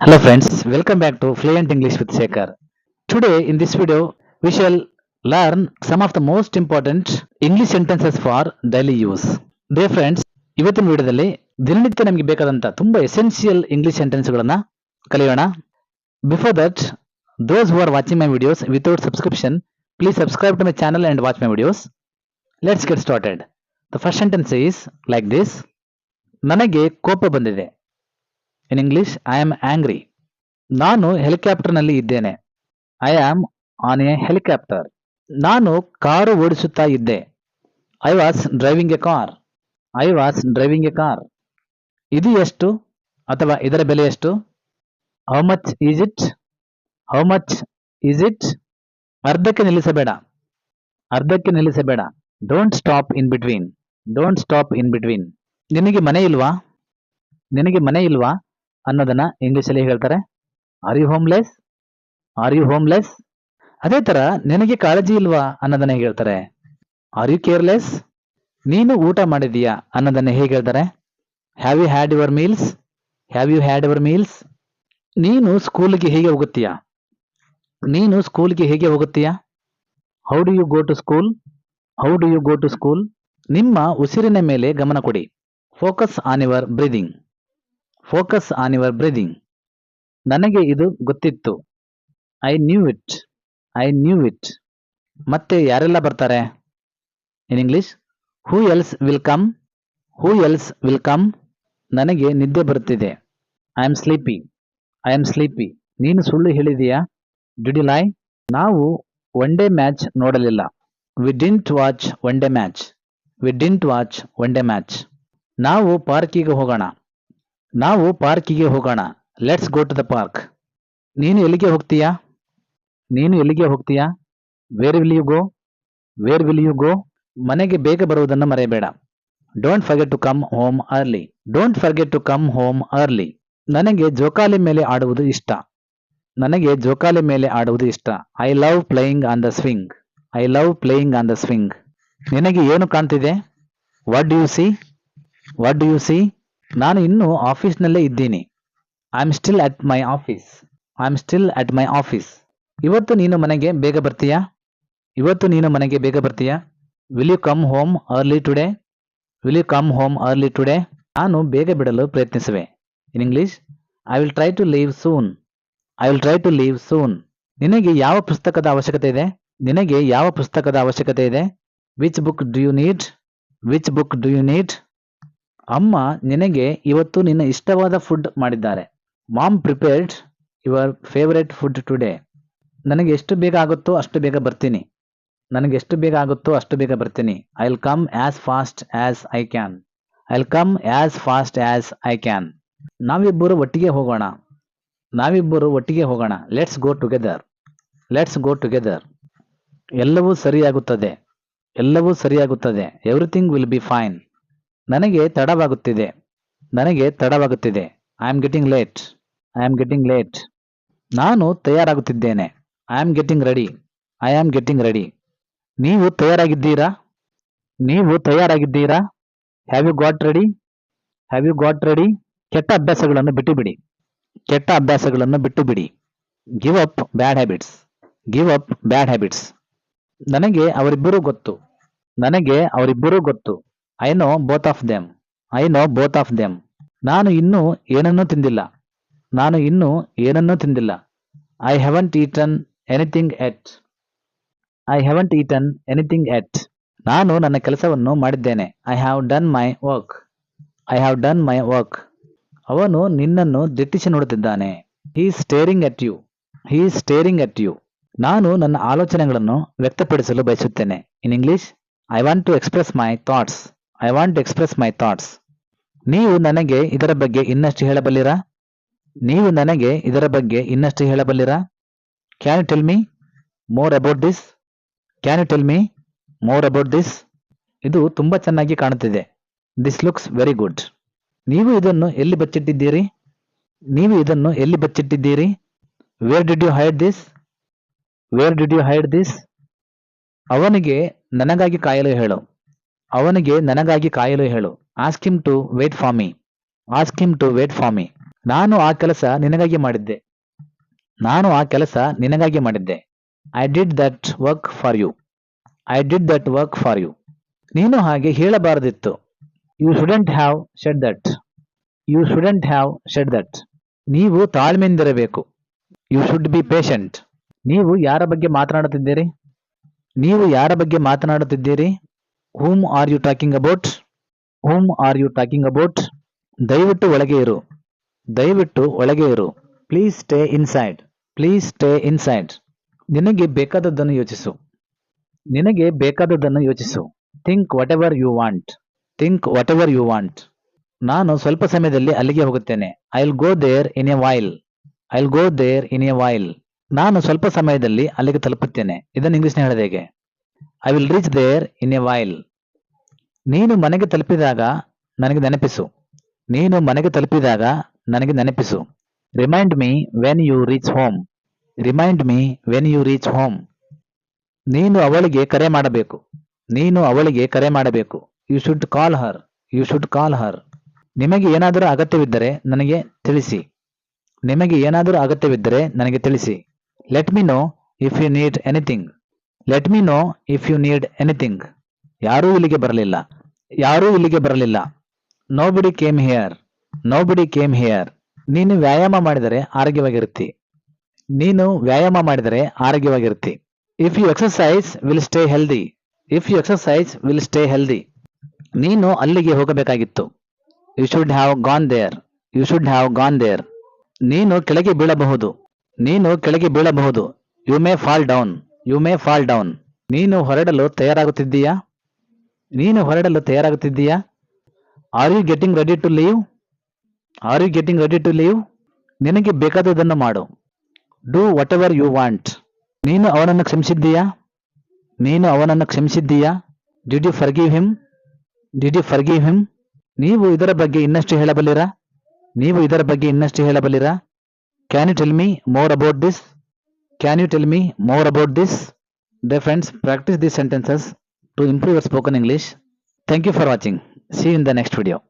Hello friends, welcome back to Fluent English with Shekhar. Today in this video we shall learn some of the most important English sentences for daily use. Dear friends, ಇವತ್ತಿನ ವಿಡಿಯೋದಲ್ಲಿ ದಿನನಿತ್ಯ ನಮಗೆ ಬೇಕಾದಂತ ತುಂಬಾ essential English ಸೆಂಟೆನ್ಸ್ಗಳನ್ನ ಕಲಿಯೋಣ. Before that, those who are watching my videos without subscription, please subscribe to my channel and watch my videos. Let's get started. The first sentence is like this. ನನಗೆ ಕೋಪ ಬಂದಿದೆ. In English, I am angry. ನಾನು ಹೆಲಿಕಾಪ್ಟರ್ನಲ್ಲಿ ಇದ್ದೇನೆ. I am on a helicopter. ನಾನು car ಓಡಿಸುತ್ತಾ ಇದ್ದೆ. I was driving a car. I was driving a car. ಇದು ಎಷ್ಟು ಅಥವಾ ಇದರ ಬೆಲೆ ಎಷ್ಟು? How much is it? How much is it? ಅರ್ಧಕ್ಕೆ ನಿಲ್ಲಿಸಬೇಡ. ಅರ್ಧಕ್ಕೆ ನಿಲ್ಲಿಸಬೇಡ. Don't stop in between. Don't stop in between. ನಿನಗೆ ಮನೆ ಇಲ್ವಾ? ನಿನಗೆ ಮನೆ ಇಲ್ವಾ ಅನ್ನೋದನ್ನ ಇಂಗ್ಲಿಷಲ್ಲಿ ಹೇಳ್ತಾರೆ are you homeless? Are you homeless? ಅದೇ ತರ ನಿನಗೆ ಕಾಳಜಿ ಇಲ್ವಾ ಅನ್ನೋದನ್ನ ಹೇಗೆ ಹೇಳ್ತಾರೆ ಆರ್ ಯು ಕೇರ್ಲೆಸ್? ನೀನು ಊಟ ಮಾಡಿದೀಯಾ ಅನ್ನೋದನ್ನ ಹೇಗೆ ಹೇಳ್ತಾರೆ have you had your meals? Have you had your meals? ನೀನು ಸ್ಕೂಲ್ಗೆ ಹೇಗೆ ಹೋಗುತ್ತೀಯಾ? ನೀನು ಸ್ಕೂಲ್ಗೆ ಹೇಗೆ ಹೋಗುತ್ತೀಯಾ? How do you go to school? How do you go to school? ನಿಮ್ಮ ಉಸಿರಿನ ಮೇಲೆ ಗಮನ ಕೊಡಿ. Focus on your breathing. Focus on your breathing. ನನಗೆ ಇದು ಗೊತ್ತಿತ್ತು. I knew it. I knew it. ಮತ್ತೆ ಯಾರೆಲ್ಲ ಬರ್ತಾರೆ? In English, who else will come? Who else will come? ನನಗೆ ನಿದ್ದೆ ಬರುತ್ತಿದೆ. I am sleepy. I am sleepy. ನೀನು ಸುಳ್ಳು ಹೇಳಿದೀಯಾ? Did you lie? ನಾವು ಒನ್ ಡೇ ಮ್ಯಾಚ್ ನೋಡಲಿಲ್ಲ. We didn't watch one day match. We didn't watch one day match. ನಾವು ಪಾರ್ಕಿಗೆ ಹೋಗೋಣ. ನಾವು ಪಾರ್ಕಿಗೆ ಹೋಗೋಣ. Let's go to the park. ನೀನು ಎಲ್ಲಿಗೆ ಹೋಗ್ತೀಯಾ? ನೀನು ಎಲ್ಲಿಗೆ ಹೋಗ್ತೀಯಾ? Where will you go? Where will you go? ಮನೆಗೆ ಬೇಗ ಬರುವುದನ್ನು ಮರೆಯಬೇಡ. Don't forget to come home early. Don't forget to come home early. ನನಗೆ ಜೋಕಾಲಿ ಮೇಲೆ ಆಡುವುದು ಇಷ್ಟ. ನನಗೆ ಜೋಕಾಲಿ ಮೇಲೆ ಆಡುವುದು ಇಷ್ಟ. I love playing on the swing. I love playing on the swing. ನಿನಗೆ ಏನು ಕಾಣ್ತಿದೆ? What do U C? What do U C? ನಾನು ಇನ್ನೂ ಆಫೀಸ್ನಲ್ಲೇ ಇದ್ದೀನಿ. I am still at my office. I am still at my office. ಇವತ್ತು ನೀನು ಮನೆಗೆ ಬೇಗ ಬರ್ತೀಯಾ? ಇವತ್ತು ನೀನು ಮನೆಗೆ ಬೇಗ ಬರ್ತೀಯಾ? Will you come home early today? Will you come home early today? ನಾನು ಬೇಗ ಬಿಡಲು ಪ್ರಯತ್ನಿಸುವೆ. In English, I will try to leave soon. I will try to leave soon. ನಿನಗೆ ಯಾವ ಪುಸ್ತಕದ ಅವಶ್ಯಕತೆ ಇದೆ? ನಿನಗೆ ಯಾವ ಪುಸ್ತಕದ ಅವಶ್ಯಕತೆ ಇದೆ? Which book do you need? Which book do you need? ಅಮ್ಮ ನಿನಗೆ ಇವತ್ತು ನಿನ್ನ ಇಷ್ಟವಾದ ಫುಡ್ ಮಾಡಿದ್ದಾರೆ. Mom prepared your favourite food today. ನನಗೆ ಎಷ್ಟು ಬೇಗ ಆಗುತ್ತೋ ಅಷ್ಟು ಬೇಗ ಬರ್ತೀನಿ. ನನಗೆ ಎಷ್ಟು ಬೇಗ ಆಗುತ್ತೋ ಅಷ್ಟು ಬೇಗ ಬರ್ತೀನಿ. I will come as fast as I can. I will come as fast as I can. ನಾವಿಬ್ಬರು ಒಟ್ಟಿಗೆ ಹೋಗೋಣ. ನಾವಿಬ್ಬರು ಒಟ್ಟಿಗೆ ಹೋಗೋಣ. Let's go together. Let's go together. ಎಲ್ಲವೂ ಸರಿಯಾಗುತ್ತದೆ. ಎಲ್ಲವೂ ಸರಿಯಾಗುತ್ತದೆ. Everything will be fine. ನನಗೆ ತಡವಾಗುತ್ತಿದೆ. ನನಗೆ ತಡವಾಗುತ್ತಿದೆ. I am getting late. I am getting late. ನಾನು ತಯಾರಾಗುತ್ತಿದ್ದೇನೆ. I am getting ready. I am getting ready. ನೀವು ತಯಾರಾಗಿದ್ದೀರಾ? ನೀವು ತಯಾರಾಗಿದ್ದೀರಾ? Have you got ready? Have you got ready? ಕೆಟ್ಟ ಅಭ್ಯಾಸಗಳನ್ನು ಬಿಟ್ಟು ಬಿಡಿ. ಕೆಟ್ಟ ಅಭ್ಯಾಸಗಳನ್ನು ಬಿಟ್ಟು ಬಿಡಿ. Give up bad habits. Give up bad habits. ನನಗೆ ಅವರಿಬ್ಬರೂ ಗೊತ್ತು. ನನಗೆ ಅವರಿಬ್ಬರೂ ಗೊತ್ತು. I know both of them. I know both of them. ನಾನು ಇನ್ನೂ ಏನನ್ನೂ ತಿಂದಿಲ್ಲ. ನಾನು ಇನ್ನೂ ಏನನ್ನೂ ತಿಂದಿಲ್ಲ. I haven't eaten anything yet. I haven't eaten anything yet. ನಾನು ನನ್ನ ಕೆಲಸವನ್ನು ಮಾಡಿದ್ದೇನೆ. I have done my work. I have done my work. ಅವನು ನಿನ್ನನ್ನು ದಿಟ್ಟಿಸಿ ನೋಡುತ್ತಿದ್ದಾನೆ. He is staring at you. He is staring at you. ನಾನು ನನ್ನ ಆಲೋಚನೆಗಳನ್ನು ವ್ಯಕ್ತಪಡಿಸಲು ಬಯಸುತ್ತೇನೆ. In English, I want to express my thoughts. I want to express my thoughts. ನೀವು ನನಗೆ ಇದರ ಬಗ್ಗೆ ಇನ್ನಷ್ಟು ಹೇಳಬಲ್ಲಿರಾ? ನೀವು ನನಗೆ ಇದರ ಬಗ್ಗೆ ಇನ್ನಷ್ಟು ಹೇಳಬಲ್ಲಿರಾ? Can you tell me more about this? Can you tell me more about this? ಇದು ತುಂಬಾ ಚೆನ್ನಾಗಿ ಕಾಣುತ್ತಿದೆ. This looks very good. ನೀವು ಇದನ್ನು ಎಲ್ಲಿ ಬಚ್ಚಿಟ್ಟಿದ್ದೀರಿ? ನೀವು ಇದನ್ನು ಎಲ್ಲಿ ಬಚ್ಚಿಟ್ಟಿದ್ದೀರಿ? Where did you hide this? Where did you hide this? ಅವನಿಗೆ ನನಗಾಗಿ ಕಾಯಲು ಹೇಳು. ಅವನಿಗೆ ನನಗಾಗಿ ಕಾಯಲು ಹೇಳು. Ask him to wait for me. Ask him to wait for me. ನಾನು ಆ ಕೆಲಸ ನಿನಗಾಗಿ ಮಾಡಿದ್ದೆ. ನಾನು ಆ ಕೆಲಸ ನಿನಗಾಗಿ ಮಾಡಿದ್ದೆ. I did that work for you. I did that work for you. ನೀನು ಹಾಗೆ ಹೇಳಬಾರದಿತ್ತು. You shouldn't have said that. You shouldn't have said that. ನೀವು ತಾಳ್ಮೆಯಿಂದಿರಬೇಕು. You should be patient. ನೀವು ಯಾರ ಬಗ್ಗೆ ಮಾತನಾಡುತ್ತಿದ್ದೀರಿ? ನೀವು ಯಾರ ಬಗ್ಗೆ ಮಾತನಾಡುತ್ತಿದ್ದೀರಿ? Whom are you talking about? Whom are you talking about? ದಯವಿಟ್ಟು ಒಳಗೆ ಇರು. ದಯವಿಟ್ಟು ಒಳಗೆ ಇರು. Please stay inside. Please stay inside. ನಿನಗೆ ಬೇಕಾದದ್ದನ್ನು ಯೋಚಿಸು. ನಿನಗೆ ಬೇಕಾದದ್ದನ್ನು ಯೋಚಿಸು. Think whatever you want. Think whatever you want. ನಾನು ಸ್ವಲ್ಪ ಸಮಯದಲ್ಲಿ ಅಲ್ಲಿಗೆ ಹೋಗುತ್ತೇನೆ. I will go there in a while. I will go there in a while. ನಾನು ಸ್ವಲ್ಪ ಸಮಯದಲ್ಲಿ ಅಲ್ಲಿಗೆ ತಲುಪುತ್ತೇನೆ. ಇದನ್ನು ಇಂಗ್ಲಿಷ್ನ ಹೇಳೋದು ಹೇಗೆ? I will reach there in a while. ನೀನು ಮನೆಗೆ ತಲುಪಿದಾಗ ನನಗೆ ನೆನಪಿಸು. ನೀನು ಮನೆಗೆ ತಲುಪಿದಾಗ ನನಗೆ ನೆನಪಿಸು. Remind me when you reach home. Remind me when you reach home. ನೀನು ಅವಳಿಗೆ ಕರೆ ಮಾಡಬೇಕು. ನೀನು ಅವಳಿಗೆ ಕರೆ ಮಾಡಬೇಕು. You should call her. You should call her. ನಿಮಗೆ ಏನಾದರೂ ಅಗತ್ಯವಿದ್ದರೆ ನನಗೆ ತಿಳಿಸಿ. ನಿಮಗೆ ಏನಾದರೂ ಅಗತ್ಯವಿದ್ದರೆ ನನಗೆ ತಿಳಿಸಿ. Let me know if you need anything. Let me know if you need anything. ಯಾರೂ ಇಲ್ಲಿಗೆ ಬರಲಿಲ್ಲ. ಯಾರೂ ಇಲ್ಲಿಗೆ ಬರಲಿಲ್ಲ. Nobody came here. Nobody came here. ನೀನು ವ್ಯಾಯಾಮ ಮಾಡಿದರೆ ಆರೋಗ್ಯವಾಗಿರುತ್ತಿ. ನೀನು ವ್ಯಾಯಾಮ ಮಾಡಿದರೆ ಆರೋಗ್ಯವಾಗಿರುತ್ತಿ. If you exercise will stay healthy. If you exercise will stay healthy. ನೀನು ಅಲ್ಲಿಗೆ ಹೋಗಬೇಕಾಗಿತ್ತು. You should have gone there. You should have gone there. ನೀನು ಕೆಳಗೆ ಬೀಳಬಹುದು. ನೀನು ಕೆಳಗೆ ಬೀಳಬಹುದು. You may fall down. You may fall down. ನೀನು ಹೊರಡಲು ತಯಾರಾಗುತ್ತಿದ್ದೀಯಾ? ನೀನು ಹೊರಡಲು ತಯಾರಾಗುತ್ತಿದ್ದೀಯಾ? Are you getting ready to leave? Are you getting ready to leave? ನಿನಗೆ ಬೇಕಾದುದನ್ನು ಮಾಡು. Do whatever you want. ನೀನು ಅವನನ್ನು ಕ್ಷಮಿಸಿದ್ದೀಯಾ? ನೀನು ಅವನನ್ನು ಕ್ಷಮಿಸಿದ್ದೀಯಾ? Did you forgive him? Did you forgive him? ನೀವು ಇದರ ಬಗ್ಗೆ ಇನ್ನಷ್ಟು ಹೇಳಬಲ್ಲಿರಾ? ನೀವು ಇದರ ಬಗ್ಗೆ ಇನ್ನಷ್ಟು ಹೇಳಬಲ್ಲಿರಾ? Can you tell me more about this? Can you tell me more about this? Dear friends, practice these sentences to improve your spoken English. Thank you for watching. See you in the next video.